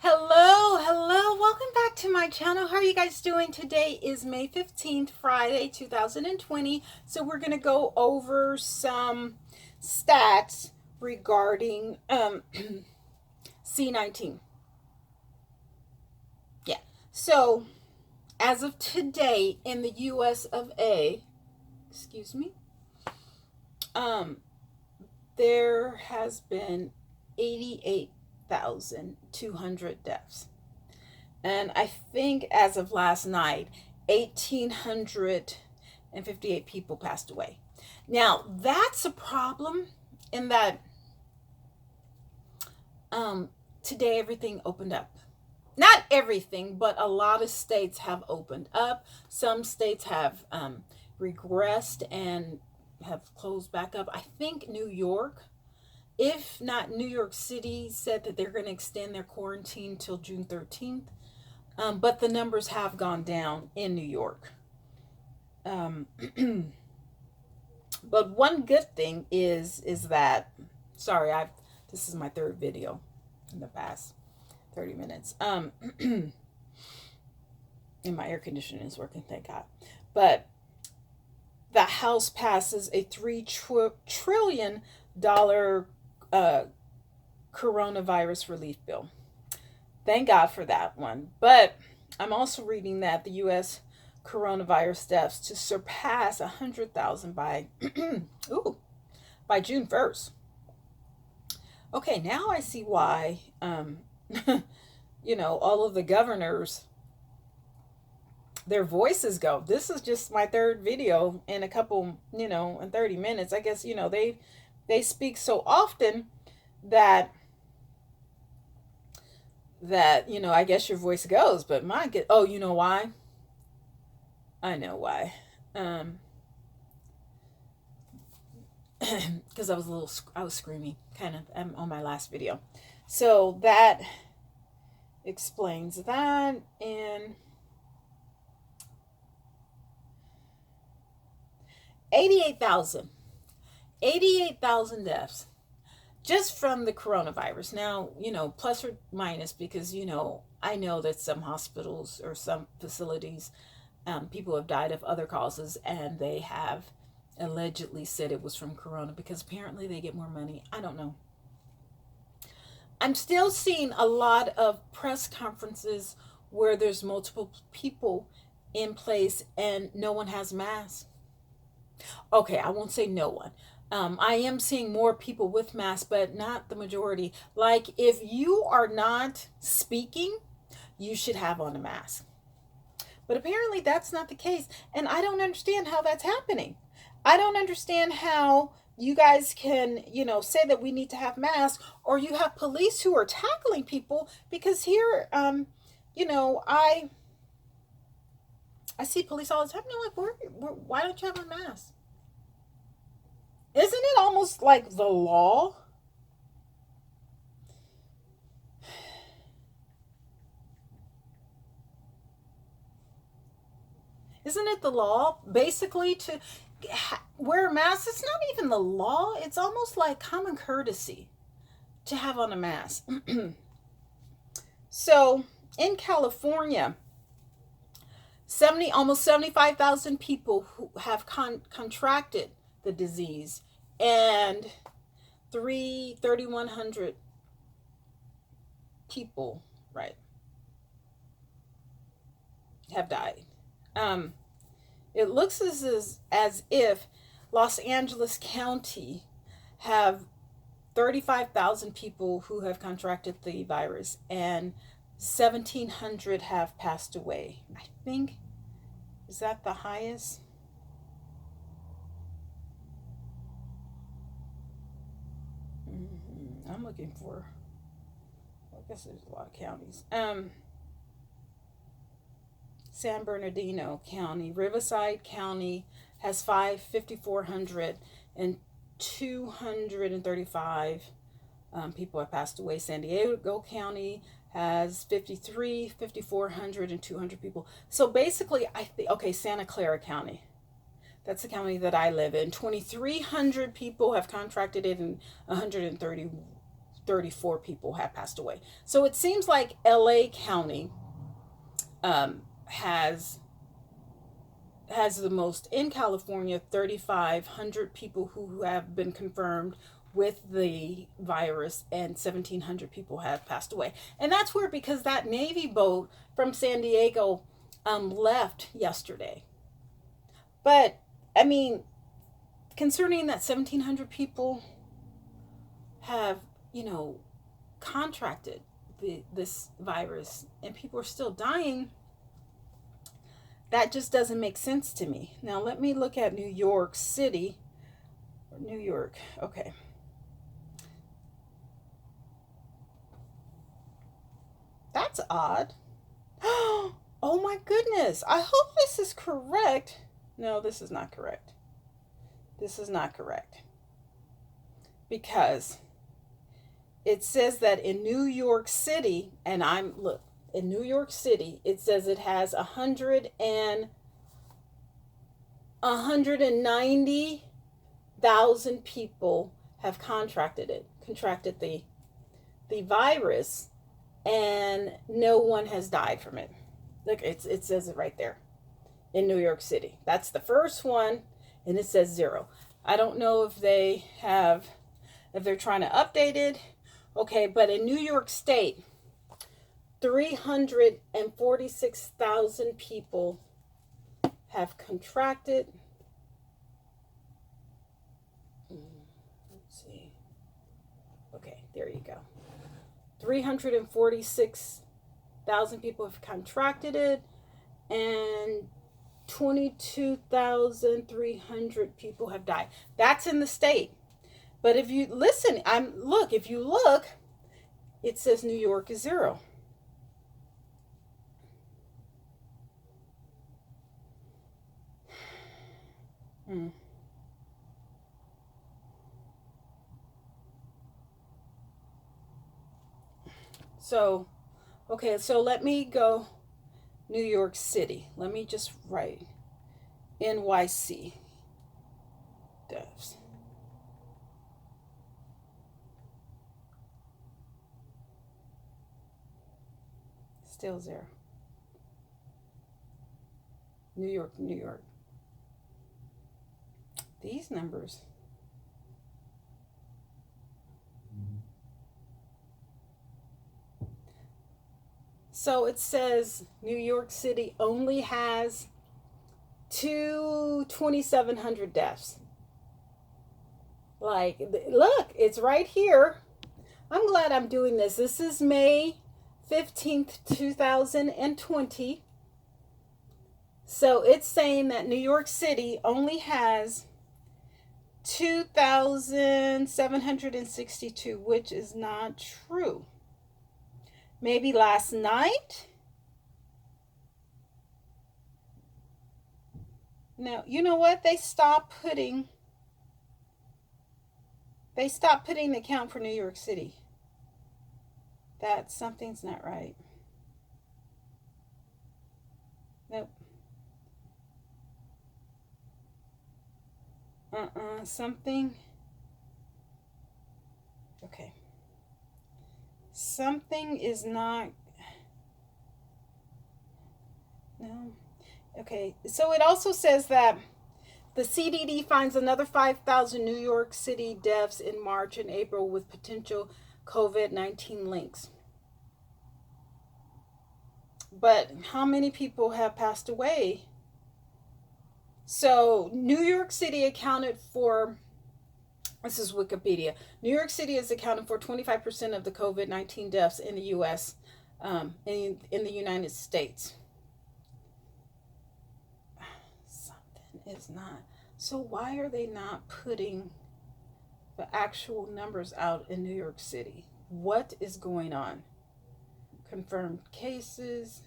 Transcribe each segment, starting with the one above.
Hello, welcome back to my channel. How are you guys doing? Today is May 15th, Friday, 2020. So we're going to go over some stats regarding C-19. Yeah. So as of today in the US of A, excuse me, um, there has been 88,200 deaths. And I think as of last night, 1,858 people passed away. Now, that's a problem in that today everything opened up. Not everything, but a lot of states have opened up. Some states have regressed and have closed back up. I think New York, if not New York City, said that they're going to extend their quarantine till June 13th. But the numbers have gone down in New York. But one good thing is that, sorry, this is my third video in the past 30 minutes. And my air conditioning is working, thank God. But the House passes a $3 trillion coronavirus relief bill. Thank God for that one. But I'm also reading that the U.S. coronavirus deaths to surpass 100,000 by by June 1st. Okay, now I see why all of the governors, their voices go. This is just my third video in a couple, in 30 minutes. I guess, they speak so often that I guess your voice goes, but mine get, oh, you know why? I know why. Because I was screaming kind of on my last video. So that explains that. And 88,000 deaths just from the coronavirus. Now, plus or minus, because, I know that some hospitals or some facilities, people have died of other causes, and they have allegedly said it was from corona because apparently they get more money. I don't know. I'm still seeing a lot of press conferences where there's multiple people in place and no one has masks. Okay, I won't say no one. I am seeing more people with masks, but not the majority. Like, if you are not speaking, you should have on a mask. But apparently that's not the case. And I don't understand how that's happening. I don't understand how you guys can, say that we need to have masks, or you have police who are tackling people, because here, I see police all the time. I'm like, why don't you have a mask? Isn't it almost like the law? Isn't it the law basically to wear a mask? It's not even the law. It's almost like common courtesy to have on a mask. So in California, almost 75,000 people who have contracted the disease, and 3,100 people, right, have died. It looks as if Los Angeles County have 35,000 people who have contracted the virus, and 1,700 have passed away. I think, is that the highest? I'm looking for, I guess there's a lot of counties. San Bernardino County, Riverside County has 5,400, and 235 people have passed away. San Diego County has 5,400 and 200 people. So basically, Santa Clara County, that's the county that I live in. 2,300 people have contracted it, and 130 34 people have passed away. So it seems like LA County has the most in California, 3,500 people who have been confirmed with the virus, and 1,700 people have passed away. And that's weird because that Navy boat from San Diego left yesterday. But I mean, concerning that 1,700 people have, contracted this virus and people are still dying, that just doesn't make sense to me. Now, let me look at New York City. New York, okay. That's odd. Oh my goodness. I hope this is correct. No, this is not correct. This is not correct. Because it says that in New York City, and in New York City, it says it has 190,000 people have contracted the virus, and no one has died from it. Look, it says it right there in New York City. That's the first one, and it says 0. I don't know if they're trying to update it. Okay, but in New York State, 346,000 people have contracted. Let's see. Okay, there you go. 346,000 people have contracted it, and 22,300 people have died. That's in the state. But if you listen, if you look, it says New York is 0. So, okay, so let me go New York City. Let me just write NYC deaths. Still 0. New York. These numbers. So it says New York City only has 2,700 deaths. Like, look, it's right here. I'm glad I'm doing this. This is May 15th, 2020. So it's saying that New York City only has 2,762, which is not true. Maybe last night? Now, you know what? They stopped putting the count for New York City. That something's not right. Nope. Something. Okay. Something is not. No. Okay. So it also says that the CDD finds another 5,000 New York City deaths in March and April with potential COVID-19 links. But how many people have passed away? So New York City accounted for, this is Wikipedia, New York City has accounted for 25% of the COVID-19 deaths in the U.S., in the United States. Something is not. So why are they not putting the actual numbers out in New York City? What is going on? Confirmed cases.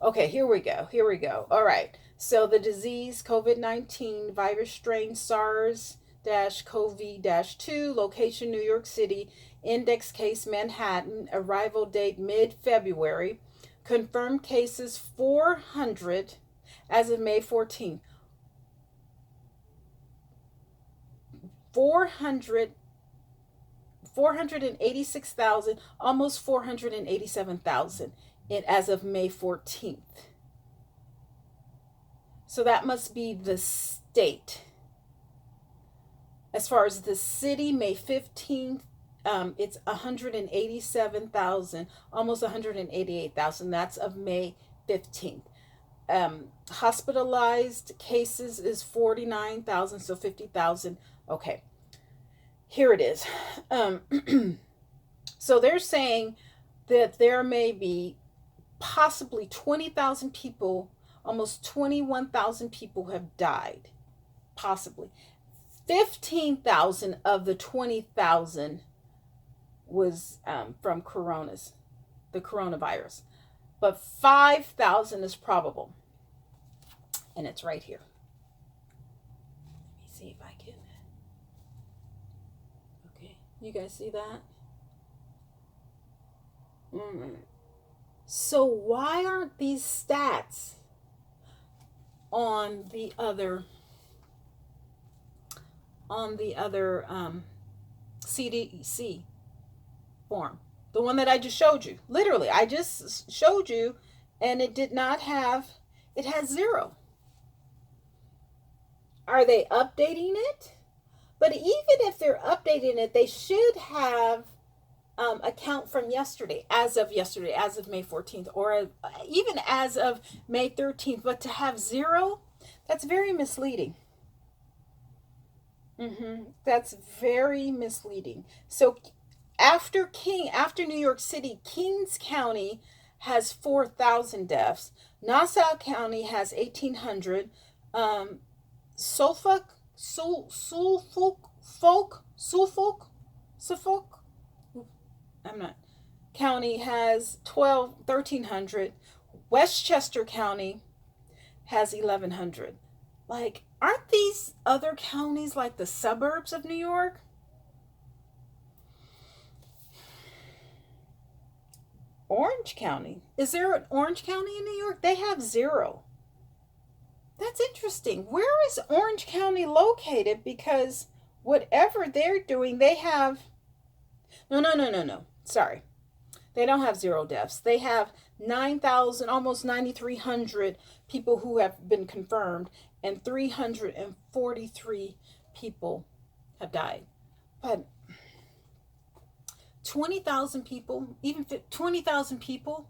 Okay, here we go. All right. So the disease, COVID-19, virus strain SARS-CoV-2, location New York City, index case Manhattan, arrival date mid-February, confirmed cases 400 as of May 14th. 400, 486,000, almost 487,000 as of May 14th. So that must be the state. As far as the city, May 15th, it's 187,000, almost 188,000. That's of May 15th. Hospitalized cases is 49,000, so 50,000. Okay, here it is. So they're saying that there may be possibly 20,000 people, almost 21,000 people have died, possibly. 15,000 of the 20,000 was from the coronavirus, but 5,000 is probable, and it's right here. Let me see if I can. Okay, you guys see that? So why aren't these stats on the other CDC form, the one that I just showed you? Literally, I just showed you, and it did not have, it has 0. Are they updating it? But even if they're updating it, they should have a count from yesterday, as of May 14th, or even as of May 13th. But to have 0, that's very misleading. That's very misleading. So after New York City, Kings County has 4,000 deaths. Nassau County has 1,800. Suffolk County has 1,300. Westchester County has 1,100. Like, aren't these other counties like the suburbs of New York? Orange County. Is there an Orange County in New York? They have 0. That's interesting. Where is Orange County located? Because whatever they're doing, they have... No. Sorry. They don't have 0 deaths. They have 9,000, almost 9,300 people who have been confirmed, and 343 people have died. But 20,000 people, even 20,000 people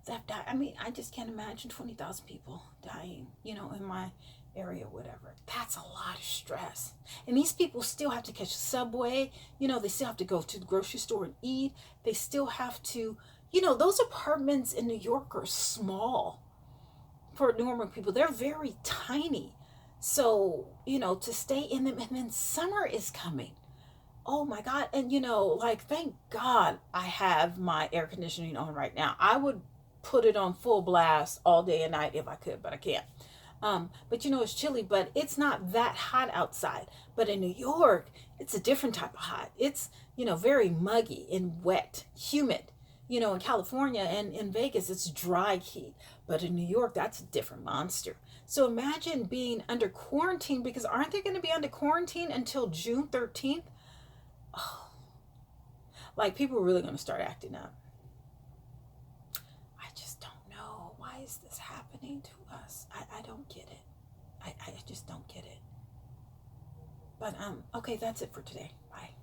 that died. I mean, I just can't imagine 20,000 people dying, in my area, whatever. That's a lot of stress. And these people still have to catch the subway. They still have to go to the grocery store and eat. They still have to, those apartments in New York are small for normal people. They're very tiny. So, to stay in them, and then summer is coming. Oh my God. And thank God I have my air conditioning on right now. I would put it on full blast all day and night if I could, but I can't. But it's chilly, but it's not that hot outside. But in New York, it's a different type of hot. It's, very muggy and wet, humid. In California and in Vegas, it's dry heat. But in New York, that's a different monster. So imagine being under quarantine, because aren't they going to be under quarantine until June 13th? Oh, like, people are really going to start acting up. I just don't know. Why is this happening to us? I don't get it. I just don't get it. But, okay, that's it for today. Bye.